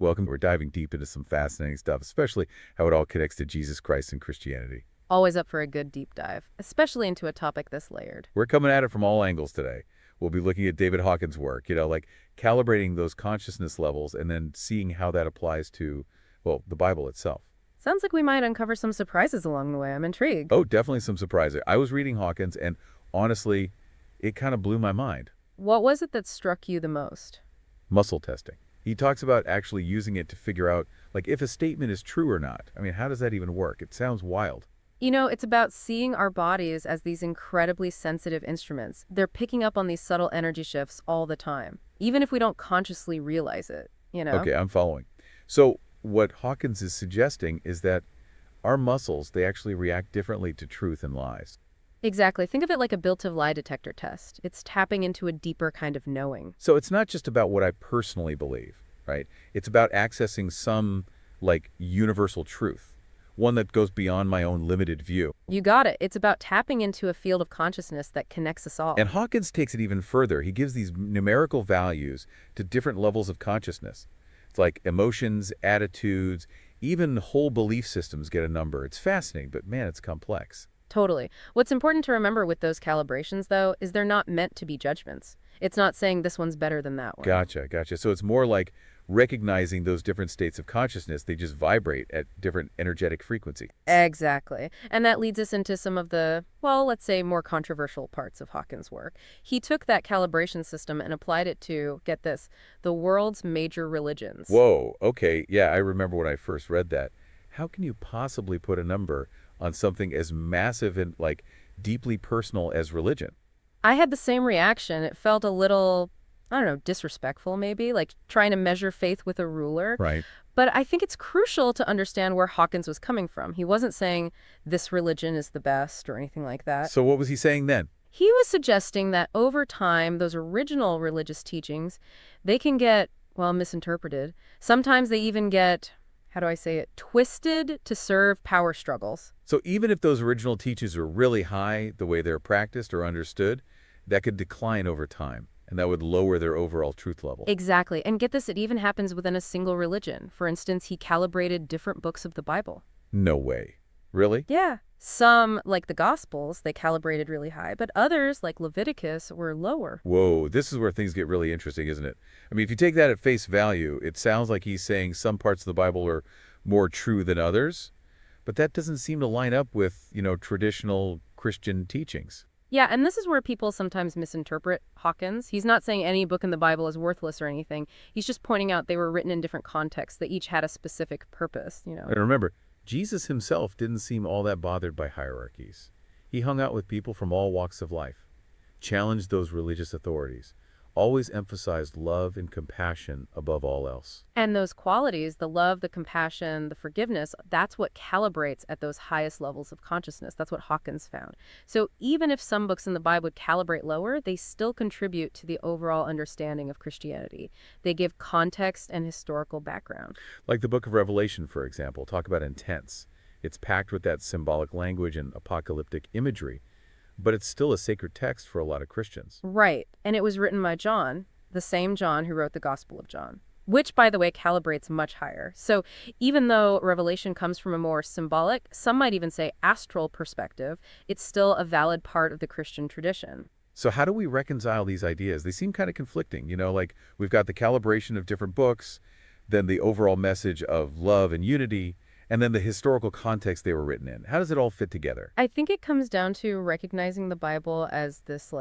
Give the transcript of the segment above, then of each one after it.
Welcome. We're diving deep into some fascinating stuff, especially how it all connects to Jesus Christ and Christianity. Always up for a good deep dive, especially into a topic this layered. We're coming at it from all angles today. We'll be looking at David Hawkins' work, like calibrating those consciousness levels and then seeing how that applies to, well, the Bible itself. Sounds like we might uncover some surprises along the way. I'm intrigued. Oh, definitely some surprises. I was reading Hawkins, and honestly, it kind of blew my mind. What was it that struck you the most? Muscle testing. He talks about actually using it to figure out, if a statement is true or not. I mean, how does that even work? It sounds wild. It's about seeing our bodies as these incredibly sensitive instruments. They're picking up on these subtle energy shifts all the time, even if we don't consciously realize it. Okay, I'm following. So what Hawkins is suggesting is that our muscles, they actually react differently to truth and lies. Exactly. Think of it like a built-in lie detector test. It's tapping into a deeper kind of knowing. So it's not just about what I personally believe, right? It's about accessing some, universal truth, one that goes beyond my own limited view. You got it. It's about tapping into a field of consciousness that connects us all. And Hawkins takes it even further. He gives these numerical values to different levels of consciousness. It's like emotions, attitudes, even whole belief systems get a number. It's fascinating, but man, it's complex. Totally. What's important to remember with those calibrations, though, is they're not meant to be judgments. It's not saying this one's better than that one. Gotcha. So it's more like recognizing those different states of consciousness. They just vibrate at different energetic frequencies. Exactly. And that leads us into some of the, well, let's say more controversial parts of Hawkins' work. He took that calibration system and applied it to, get this, the world's major religions. Whoa, okay. Yeah, I remember when I first read that. How can you possibly put a number on something as massive and, deeply personal as religion? I had the same reaction. It felt a little, I don't know, disrespectful maybe, like trying to measure faith with a ruler. Right. But I think it's crucial to understand where Hawkins was coming from. He wasn't saying this religion is the best or anything like that. So what was he saying then? He was suggesting that over time, those original religious teachings, they can get, well, misinterpreted. Sometimes they even get, how do I say it, twisted to serve power struggles. So even if those original teachings are really high, the way they're practiced or understood, that could decline over time, and that would lower their overall truth level. Exactly. And get this, it even happens within a single religion. For instance, he calibrated different books of the Bible. No way. Really? Yeah. Some, like the Gospels, they calibrated really high, but others, like Leviticus, were lower. Whoa, this is where things get really interesting, isn't it? I mean, if you take that at face value, it sounds like he's saying some parts of the Bible are more true than others, but that doesn't seem to line up with, traditional Christian teachings. Yeah, and this is where people sometimes misinterpret Hawkins. He's not saying any book in the Bible is worthless or anything. He's just pointing out they were written in different contexts, that each had a specific purpose. And remember, Jesus himself didn't seem all that bothered by hierarchies. He hung out with people from all walks of life, challenged those religious authorities, always emphasized love and compassion above all else. And those qualities, the love, the compassion, the forgiveness, that's what calibrates at those highest levels of consciousness. That's what Hawkins found. So even if some books in the Bible would calibrate lower, they still contribute to the overall understanding of Christianity. They give context and historical background. Like the book of Revelation, for example, talk about intense. It's packed with that symbolic language and apocalyptic imagery, but it's still a sacred text for a lot of Christians. Right. And it was written by John, the same John who wrote the Gospel of John, which, by the way, calibrates much higher. So even though Revelation comes from a more symbolic, some might even say astral perspective, it's still a valid part of the Christian tradition. So how do we reconcile these ideas? They seem kind of conflicting. We've got the calibration of different books, then the overall message of love and unity, and then the historical context they were written in. How does it all fit together? I think it comes down to recognizing the Bible as this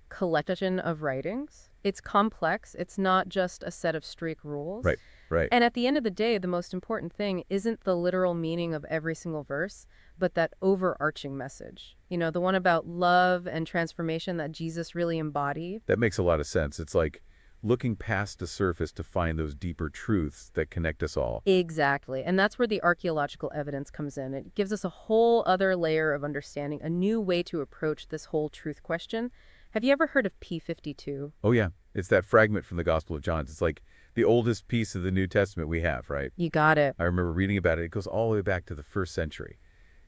collection of writings. It's complex. It's not just a set of strict rules. Right. And at the end of the day, the most important thing isn't the literal meaning of every single verse, but that overarching message. The one about love and transformation that Jesus really embodied. That makes a lot of sense. It's like looking past the surface to find those deeper truths that connect us all. Exactly. And that's where the archaeological evidence comes in. It gives us a whole other layer of understanding, a new way to approach this whole truth question. Have you ever heard of P52? Oh, yeah. It's that fragment from the Gospel of John. It's like the oldest piece of the New Testament we have, right? You got it. I remember reading about it. It goes all the way back to the 1st century.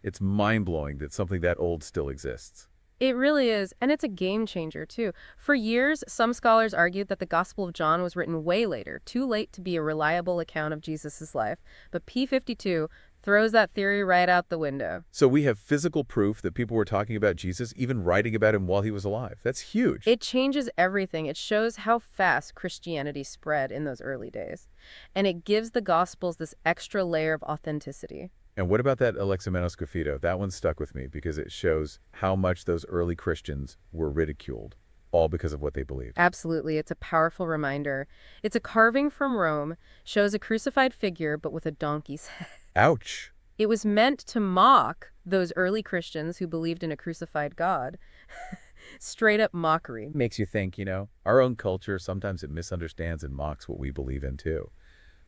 It's mind-blowing that something that old still exists. It really is, and it's a game changer, too. For years, some scholars argued that the Gospel of John was written way later, too late to be a reliable account of Jesus' life. But P52 throws that theory right out the window. So we have physical proof that people were talking about Jesus, even writing about him while he was alive. That's huge. It changes everything. It shows how fast Christianity spread in those early days. And it gives the Gospels this extra layer of authenticity. And what about that Alexamenos Graffito? That one stuck with me because it shows how much those early Christians were ridiculed, all because of what they believed. Absolutely. It's a powerful reminder. It's a carving from Rome, shows a crucified figure, but with a donkey's head. Ouch. It was meant to mock those early Christians who believed in a crucified God. Straight up mockery. Makes you think, our own culture, sometimes it misunderstands and mocks what we believe in too.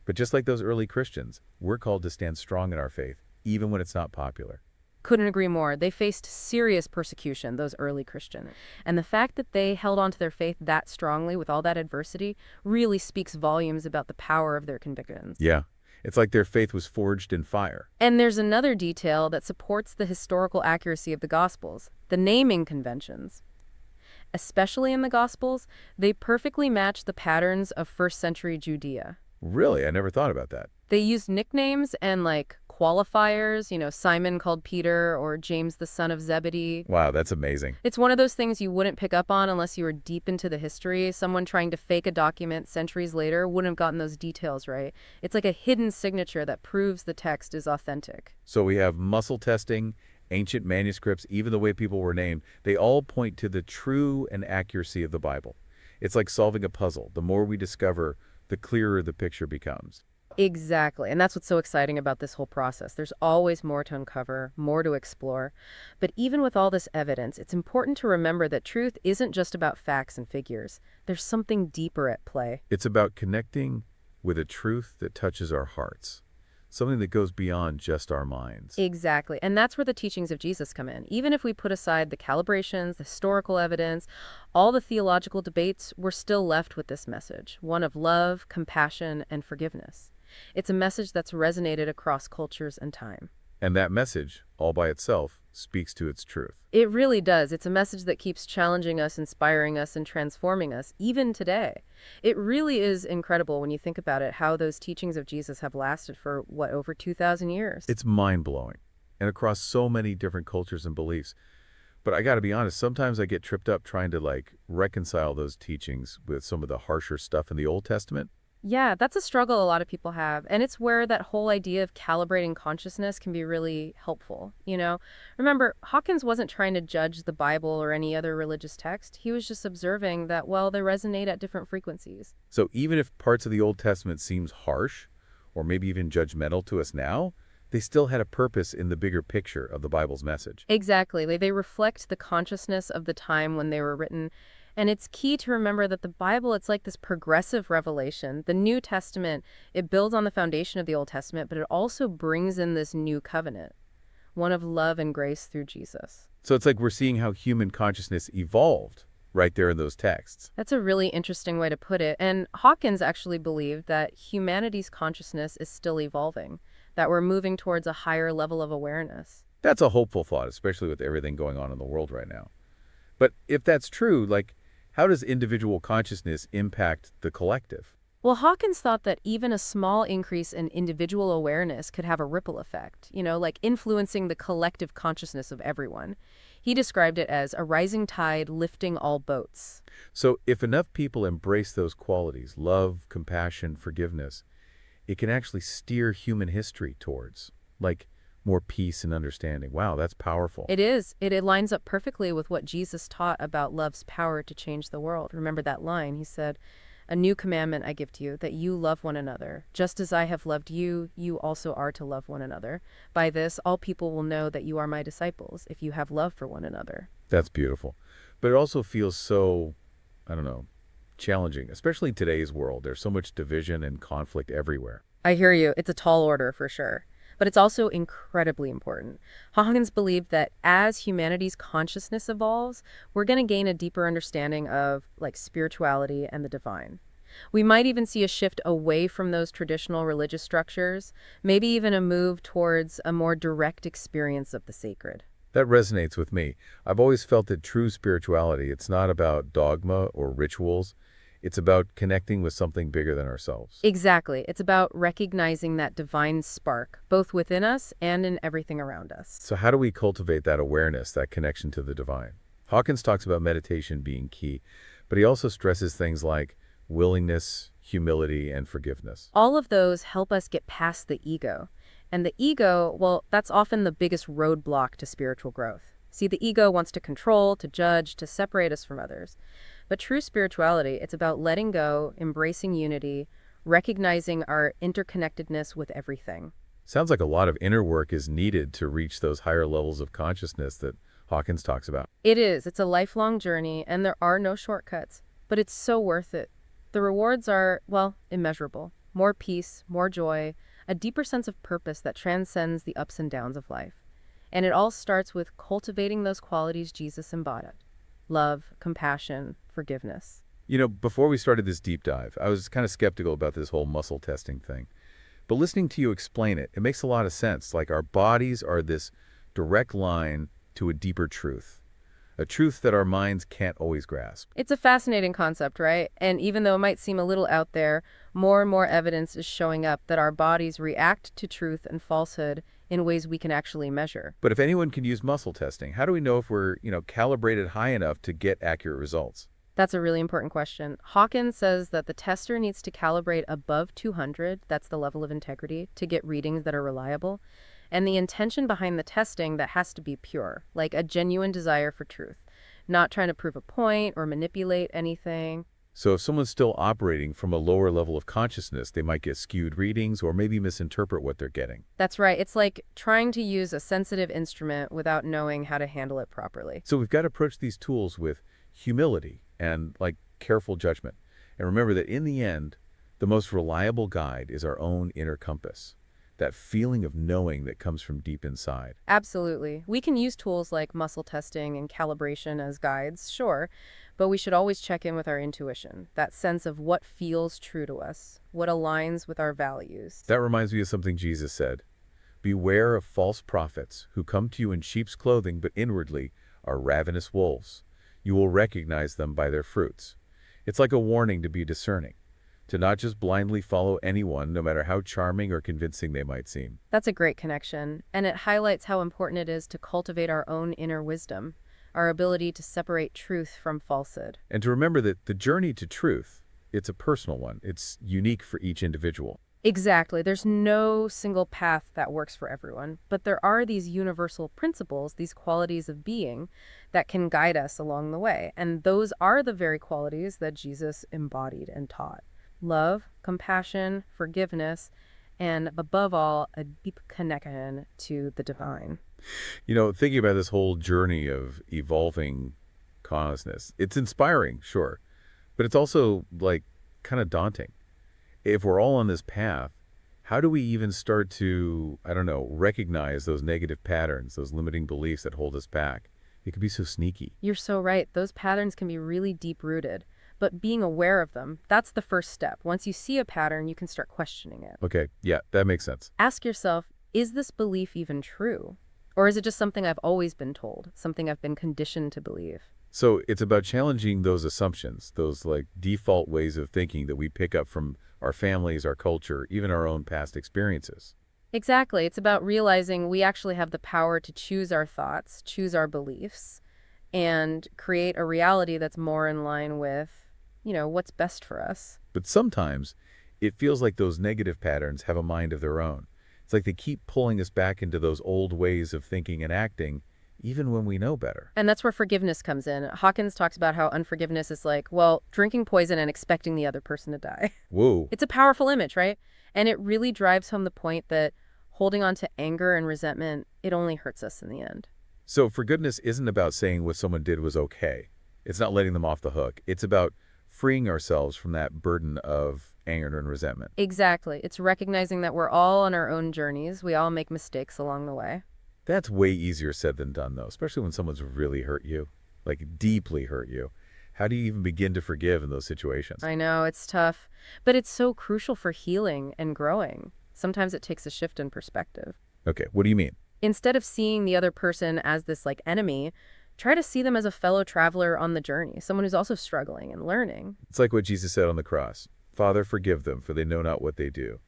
But just like those early Christians, we're called to stand strong in our faith, even when it's not popular. Couldn't agree more. They faced serious persecution, those early Christians. And the fact that they held on to their faith that strongly with all that adversity really speaks volumes about the power of their convictions. Yeah, it's like their faith was forged in fire. And there's another detail that supports the historical accuracy of the Gospels, the naming conventions. Especially in the Gospels, they perfectly match the patterns of first-century Judea. Really? I never thought about that. They used nicknames and, qualifiers, Simon called Peter or James the son of Zebedee. Wow, that's amazing. It's one of those things you wouldn't pick up on unless you were deep into the history. Someone trying to fake a document centuries later wouldn't have gotten those details right. It's like a hidden signature that proves the text is authentic. So we have muscle testing, ancient manuscripts, even the way people were named. They all point to the true and accuracy of the Bible. It's like solving a puzzle. The more we discover, the clearer the picture becomes. Exactly. And that's what's so exciting about this whole process. There's always more to uncover, more to explore. But even with all this evidence, it's important to remember that truth isn't just about facts and figures. There's something deeper at play. It's about connecting with a truth that touches our hearts, something that goes beyond just our minds. Exactly. And that's where the teachings of Jesus come in. Even if we put aside the calibrations, the historical evidence, all the theological debates, we're still left with this message, one of love, compassion, and forgiveness. It's a message that's resonated across cultures and time. And that message, all by itself, speaks to its truth. It really does. It's a message that keeps challenging us, inspiring us, and transforming us, even today. It really is incredible when you think about it, how those teachings of Jesus have lasted for, over 2,000 years. It's mind-blowing, and across so many different cultures and beliefs. But I got to be honest, sometimes I get tripped up trying to, reconcile those teachings with some of the harsher stuff in the Old Testament. Yeah, that's a struggle a lot of people have. And it's where that whole idea of calibrating consciousness can be really helpful. Remember, Hawkins wasn't trying to judge the Bible or any other religious text. He was just observing that, they resonate at different frequencies. So even if parts of the Old Testament seems harsh, or maybe even judgmental to us now, they still had a purpose in the bigger picture of the Bible's message. Exactly. They reflect the consciousness of the time when they were written. And it's key to remember that the Bible, it's like this progressive revelation. The New Testament, it builds on the foundation of the Old Testament, but it also brings in this new covenant, one of love and grace through Jesus. So it's like we're seeing how human consciousness evolved right there in those texts. That's a really interesting way to put it. And Hawkins actually believed that humanity's consciousness is still evolving, that we're moving towards a higher level of awareness. That's a hopeful thought, especially with everything going on in the world right now. But if that's true, how does individual consciousness impact the collective? Well, Hawkins thought that even a small increase in individual awareness could have a ripple effect, influencing the collective consciousness of everyone. He described it as a rising tide lifting all boats. So if enough people embrace those qualities, love, compassion, forgiveness, it can actually steer human history towards, more peace and understanding. Wow, that's powerful. It is. It lines up perfectly with what Jesus taught about love's power to change the world. Remember that line? He said, "A new commandment I give to you, that you love one another. Just as I have loved you, you also are to love one another. By this, all people will know that you are my disciples, if you have love for one another." That's beautiful. But it also feels so, challenging, especially in today's world. There's so much division and conflict everywhere. I hear you. It's a tall order for sure. But it's also incredibly important. Hawkins believed that as humanity's consciousness evolves, we're going to gain a deeper understanding of spirituality and the divine. We might even see a shift away from those traditional religious structures, maybe even a move towards a more direct experience of the sacred. That resonates with me. I've always felt that true spirituality, it's not about dogma or rituals. It's about connecting with something bigger than ourselves. Exactly. It's about recognizing that divine spark, both within us and in everything around us. So how do we cultivate that awareness, that connection to the divine? Hawkins talks about meditation being key, but he also stresses things like willingness, humility, and forgiveness. All of those help us get past the ego. And the ego, well, that's often the biggest roadblock to spiritual growth. See, the ego wants to control, to judge, to separate us from others. But true spirituality, it's about letting go, embracing unity, recognizing our interconnectedness with everything. Sounds like a lot of inner work is needed to reach those higher levels of consciousness that Hawkins talks about. It is. It's a lifelong journey, and there are no shortcuts. But it's so worth it. The rewards are, well, immeasurable. More peace, more joy, a deeper sense of purpose that transcends the ups and downs of life. And it all starts with cultivating those qualities Jesus embodied: love, compassion, forgiveness. Before we started this deep dive, I was kind of skeptical about this whole muscle testing thing. But listening to you explain it, it makes a lot of sense. Like our bodies are this direct line to a deeper truth, a truth that our minds can't always grasp. It's a fascinating concept, right? And even though it might seem a little out there, more and more evidence is showing up that our bodies react to truth and falsehood in ways we can actually measure. But if anyone can use muscle testing, how do we know if we're, calibrated high enough to get accurate results? That's a really important question. Hawkins says that the tester needs to calibrate above 200, that's the level of integrity, to get readings that are reliable. And the intention behind the testing, that has to be pure, like a genuine desire for truth, not trying to prove a point or manipulate anything. So if someone's still operating from a lower level of consciousness, they might get skewed readings or maybe misinterpret what they're getting. That's right. It's like trying to use a sensitive instrument without knowing how to handle it properly. So we've got to approach these tools with humility and careful judgment. And remember that in the end, the most reliable guide is our own inner compass, that feeling of knowing that comes from deep inside. Absolutely. We can use tools like muscle testing and calibration as guides, sure, but we should always check in with our intuition, that sense of what feels true to us, what aligns with our values. That reminds me of something Jesus said. Beware of false prophets who come to you in sheep's clothing, but inwardly are ravenous wolves. You will recognize them by their fruits. It's like a warning to be discerning, to not just blindly follow anyone, no matter how charming or convincing they might seem. That's a great connection, and it highlights how important it is to cultivate our own inner wisdom, our ability to separate truth from falsehood. And to remember that the journey to truth, it's a personal one. It's unique for each individual. Exactly. There's no single path that works for everyone, but there are these universal principles, these qualities of being that can guide us along the way. And those are the very qualities that Jesus embodied and taught: love, compassion, forgiveness, and above all, a deep connection to the divine. Thinking about this whole journey of evolving consciousness, it's inspiring, sure, but it's also kind of daunting. If we're all on this path, how do we even start to, recognize those negative patterns, those limiting beliefs that hold us back? It can be so sneaky. You're so right. Those patterns can be really deep-rooted. But being aware of them, that's the first step. Once you see a pattern, you can start questioning it. Okay, yeah, that makes sense. Ask yourself, is this belief even true? Or is it just something I've always been told, something I've been conditioned to believe? So it's about challenging those assumptions, those default ways of thinking that we pick up from our families, our culture, even our own past experiences. Exactly. It's about realizing we actually have the power to choose our thoughts, choose our beliefs, and create a reality that's more in line with, what's best for us. But sometimes it feels like those negative patterns have a mind of their own. It's like they keep pulling us back into those old ways of thinking and acting, even when we know better. And that's where forgiveness comes in. Hawkins talks about how unforgiveness is like, well, drinking poison and expecting the other person to die. Whoa. It's a powerful image, right? And it really drives home the point that holding on to anger and resentment, it only hurts us in the end. So forgiveness isn't about saying what someone did was okay. It's not letting them off the hook. It's about freeing ourselves from that burden of anger and resentment. Exactly. It's recognizing that we're all on our own journeys. We all make mistakes along the way. That's way easier said than done, though, especially when someone's really hurt you, deeply hurt you. How do you even begin to forgive in those situations? I know, it's tough, but it's so crucial for healing and growing. Sometimes it takes a shift in perspective. Okay, what do you mean? Instead of seeing the other person as this like enemy, try to see them as a fellow traveler on the journey, someone who's also struggling and learning. It's like what Jesus said on the cross. Father, forgive them, for they know not what they do.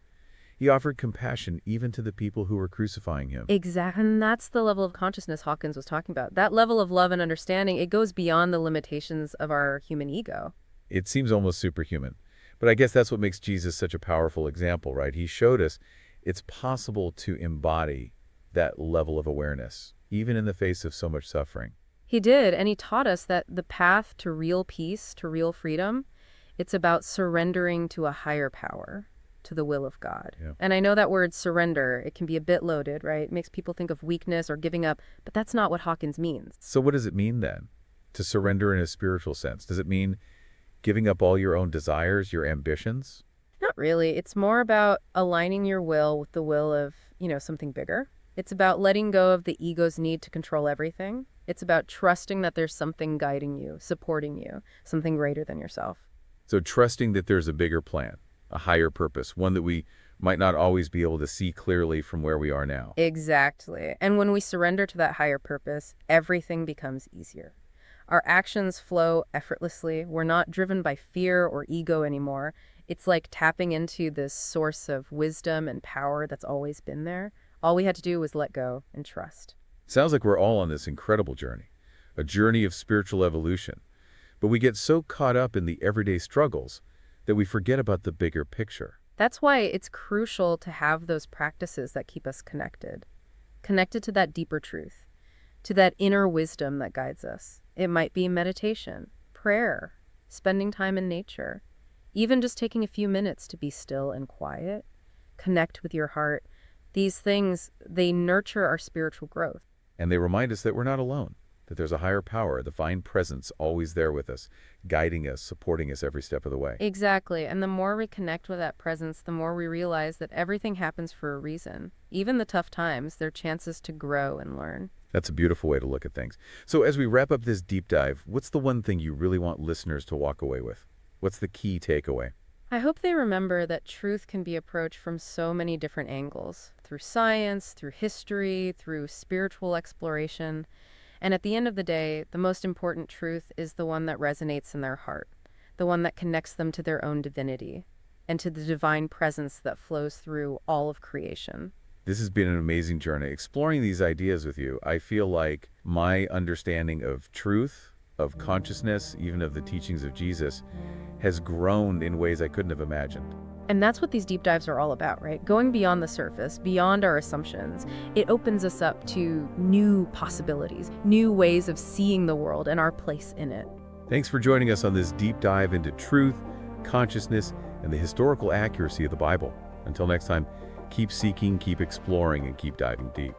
He offered compassion even to the people who were crucifying him. Exactly. And that's the level of consciousness Hawkins was talking about. That level of love and understanding, it goes beyond the limitations of our human ego. It seems almost superhuman. But I guess that's what makes Jesus such a powerful example, right? He showed us it's possible to embody that level of awareness, even in the face of so much suffering. He did, and he taught us that the path to real peace, to real freedom, it's about surrendering to a higher power, to the will of God. Yeah. And I know that word surrender, it can be a bit loaded, right? It makes people think of weakness or giving up, but that's not what Hawkins means. So what does it mean then, to surrender in a spiritual sense? Does it mean giving up all your own desires, your ambitions? Not really. It's more about aligning your will with the will of, something bigger. It's about letting go of the ego's need to control everything. It's about trusting that there's something guiding you, supporting you, something greater than yourself. So trusting that there's a bigger plan, a higher purpose, one that we might not always be able to see clearly from where we are now. Exactly. And when we surrender to that higher purpose, everything becomes easier. Our actions flow effortlessly. We're not driven by fear or ego anymore. It's like tapping into this source of wisdom and power that's always been there. All we had to do was let go and trust. Sounds like we're all on this incredible journey, a journey of spiritual evolution. But we get so caught up in the everyday struggles that we forget about the bigger picture. That's why it's crucial to have those practices that keep us connected to that deeper truth, to that inner wisdom that guides us. It might be meditation, prayer, spending time in nature, even just taking a few minutes to be still and quiet, connect with your heart. These things, they nurture our spiritual growth. And they remind us that we're not alone, that there's a higher power, a divine presence always there with us, guiding us, supporting us every step of the way. Exactly. And the more we connect with that presence, the more we realize that everything happens for a reason. Even the tough times, they're chances to grow and learn. That's a beautiful way to look at things. So as we wrap up this deep dive, what's the one thing you really want listeners to walk away with? What's the key takeaway? I hope they remember that truth can be approached from so many different angles, through science, through history, through spiritual exploration. And at the end of the day, the most important truth is the one that resonates in their heart, the one that connects them to their own divinity and to the divine presence that flows through all of creation. This has been an amazing journey. Exploring these ideas with you, I feel like my understanding of truth, of consciousness, even of the teachings of Jesus, has grown in ways I couldn't have imagined. And that's what these deep dives are all about, right? Going beyond the surface, beyond our assumptions. It opens us up to new possibilities, new ways of seeing the world and our place in it. Thanks for joining us on this deep dive into truth, consciousness, and the historical accuracy of the Bible. Until next time, keep seeking, keep exploring, and keep diving deep.